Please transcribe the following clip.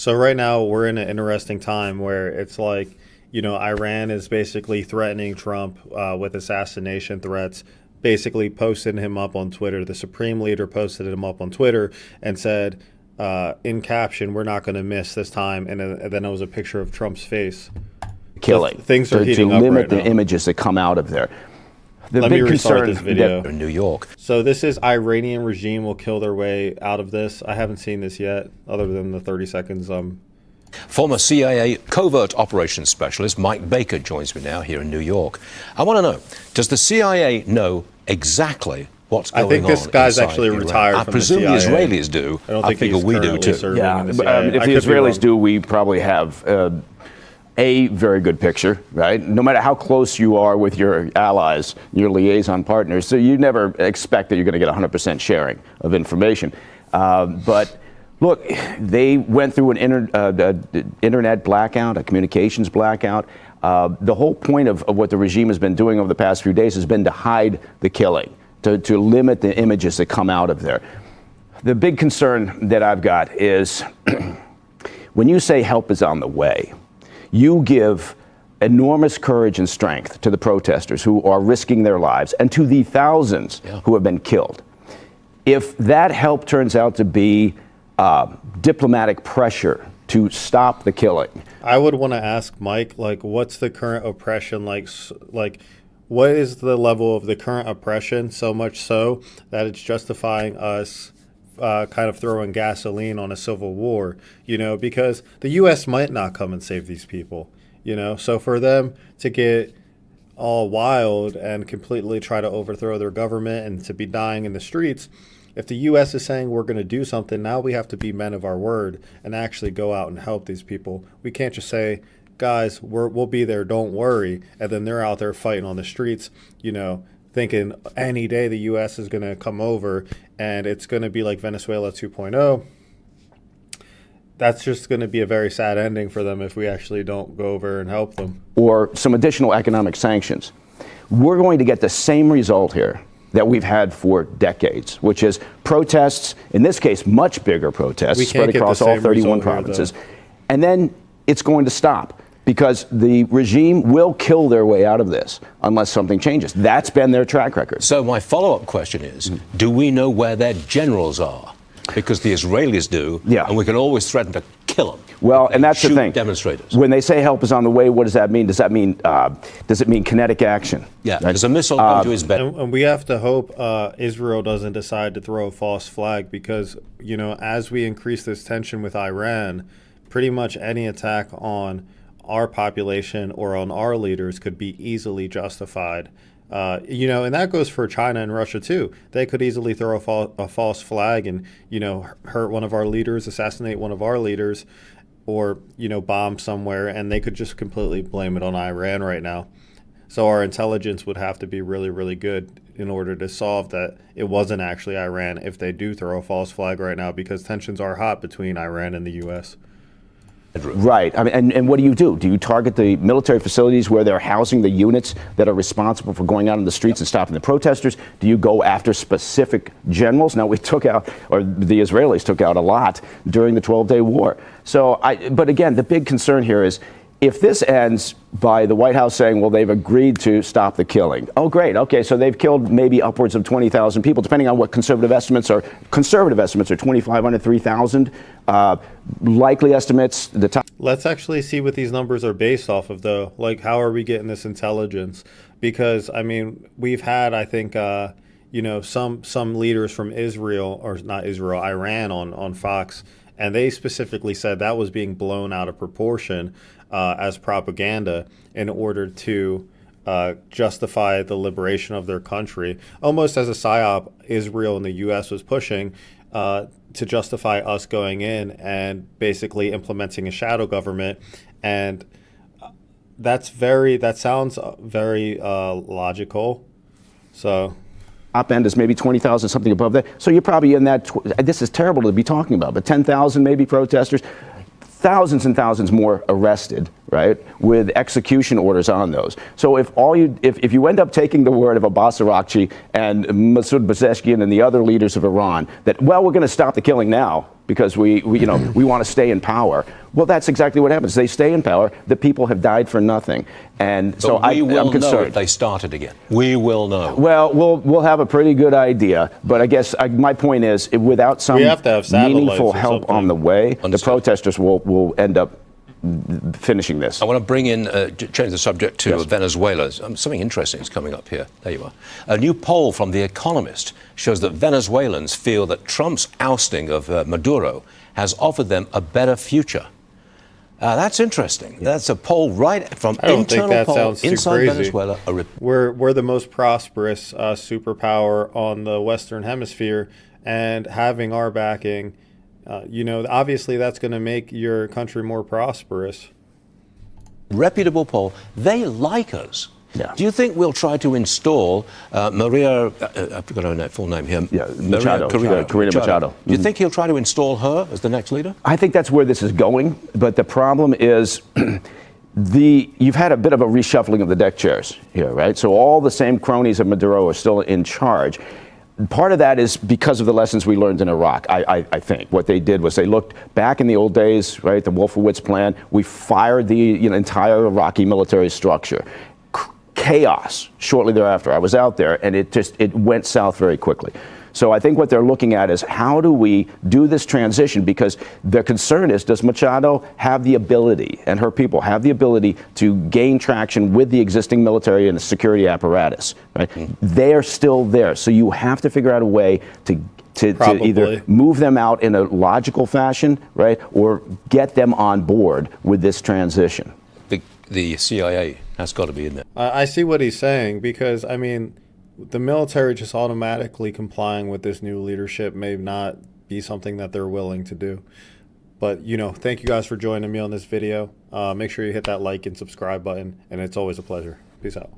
So right now we're in an interesting time where it's like, Iran is basically threatening Trump with assassination threats, basically posted him up on Twitter. The Supreme Leader posted him up on Twitter and said, in caption, "We're not going to miss this time." And then it was a picture of Trump's face. Killing. So things are heating to up limit right the now. images that come out of there. The Let big me restart concern this video. In New York. So this is Iranian regime will kill their way out of this. I haven't seen this yet, other than the 30 seconds. Former CIA covert operations specialist Mike Baker joins me now here in New York. I want to know, does the CIA know exactly what's going on? I think this guy's inside actually Iran? retired I from presume the CIA. Israelis do. I don't think figure he's we do currently too. serving Yeah, in the CIA. if I the could be Israelis wrong. do, we probably have a very good picture, right? No matter how close you are with your allies, your liaison partners, so you never expect that you're going to get 100% sharing of information. But look, they went through an internet blackout, a communications blackout. The whole point of what the regime has been doing over the past few days has been to hide the killing, to limit the images that come out of there. The big concern that I've got is when you say help is on the way, you give enormous courage and strength to the protesters who are risking their lives and to the thousands who have been killed. If that help turns out to be diplomatic pressure to stop the killing, I would want to ask Mike, what's the current oppression like? What is the level of the current oppression, so much so that it's justifying us kind of throwing gasoline on a civil war, because the U.S. might not come and save these people, So for them to get all wild and completely try to overthrow their government and to be dying in the streets, if the U.S. is saying we're going to do something, now we have to be men of our word and actually go out and help these people. We can't just say, guys, we'll be there, don't worry, and then they're out there fighting on the streets, thinking any day the U.S. is going to come over and it's going to be like Venezuela 2.0. That's just going to be a very sad ending for them if we actually don't go over and help them. Or some additional economic sanctions. We're going to get the same result here that we've had for decades, which is protests, in this case, much bigger protests spread across all 31 provinces. And then it's going to stop, because the regime will kill their way out of this unless something changes. That's been their track record. So my follow-up question is, do we know where their generals are? Because the Israelis do, and we can always threaten to kill them. Well, and that's the Shoot thing. Demonstrators. When they say help is on the way, what does that mean? Does that mean kinetic action? Yeah, there's a missile going to his bed. And we have to hope Israel doesn't decide to throw a false flag, because, as we increase this tension with Iran, pretty much any attack on our population or on our leaders could be easily justified. And that goes for China and Russia too. They could easily throw a false flag and, hurt one of our leaders, assassinate one of our leaders, or, bomb somewhere, and they could just completely blame it on Iran right now. So our intelligence would have to be really, really good in order to solve that it wasn't actually Iran if they do throw a false flag right now, because tensions are hot between Iran and the U.S. Right. I mean, and what do? Do you target the military facilities where they're housing the units that are responsible for going out in the streets and stopping the protesters? Do you go after specific generals? Now, we took out, or the Israelis took out a lot during the 12-day war. So, but again, the big concern here is, if this ends by the White House saying, well, they've agreed to stop the killing. Oh, great. Okay, so they've killed maybe upwards of 20,000 people, depending on what conservative estimates are. Conservative estimates are 2,500, 3,000. Likely estimates, the top. Let's actually see what these numbers are based off of, though. How are we getting this intelligence? Because, we've had, I think, some leaders from Israel, or not Israel, Iran on Fox, and they specifically said that was being blown out of proportion as propaganda in order to justify the liberation of their country. Almost as a psyop, Israel and the U.S. was pushing to justify us going in and basically implementing a shadow government. And that sounds very logical. So Top end is maybe 20,000, something above that. So you're probably in that. This is terrible to be talking about, but 10,000 maybe protesters. Thousands and thousands more arrested, right, with execution orders on those. So if you end up taking the word of Abbas Araghchi and Masoud Pezeshkian and the other leaders of Iran that, well, we're going to stop the killing now because we want to stay in power. Well, that's exactly what happens. They stay in power. The people have died for nothing, and so But we will I'm concerned. know if they started again. We will know. Well, we'll have a pretty good idea, but I guess my point is, without some We have to have satellites meaningful or help something. on the way, the Understood. protesters will end up finishing this. I want to bring in, change the subject to Yes. Venezuela. Something interesting is coming up here. There you are. A new poll from The Economist shows that Venezuelans feel that Trump's ousting of Maduro has offered them a better future. That's interesting. That's a poll right from I don't think internal that poll sounds too inside crazy. Venezuela. We're the most prosperous superpower on the Western Hemisphere, and having our backing, obviously that's going to make your country more prosperous. Reputable poll. They like us. Yeah. Do you think we'll try to install Maria, I forgot her full name here, Yeah, Maria Machado, Corina Corina Machado. Do you think he'll try to install her as the next leader? I think that's where this is going, but the problem is you've had a bit of a reshuffling of the deck chairs here, right? So all the same cronies of Maduro are still in charge. Part of that is because of the lessons we learned in Iraq, I think. What they did was they looked back in the old days, right, the Wolfowitz plan. We fired the entire Iraqi military structure. Chaos shortly thereafter. I was out there, and it went south very quickly. So I think what they're looking at is, how do we do this transition? Because their concern is, does Machado have the ability, and her people have the ability, to gain traction with the existing military and the security apparatus? Right? They're still there. So you have to figure out a way to either move them out in a logical fashion, right, or get them on board with this transition. The CIA has got to be in there. I see what he's saying, because, I mean, the military just automatically complying with this new leadership may not be something that they're willing to do. But, thank you guys for joining me on this video. Make sure you hit that like and subscribe button, and it's always a pleasure. Peace out.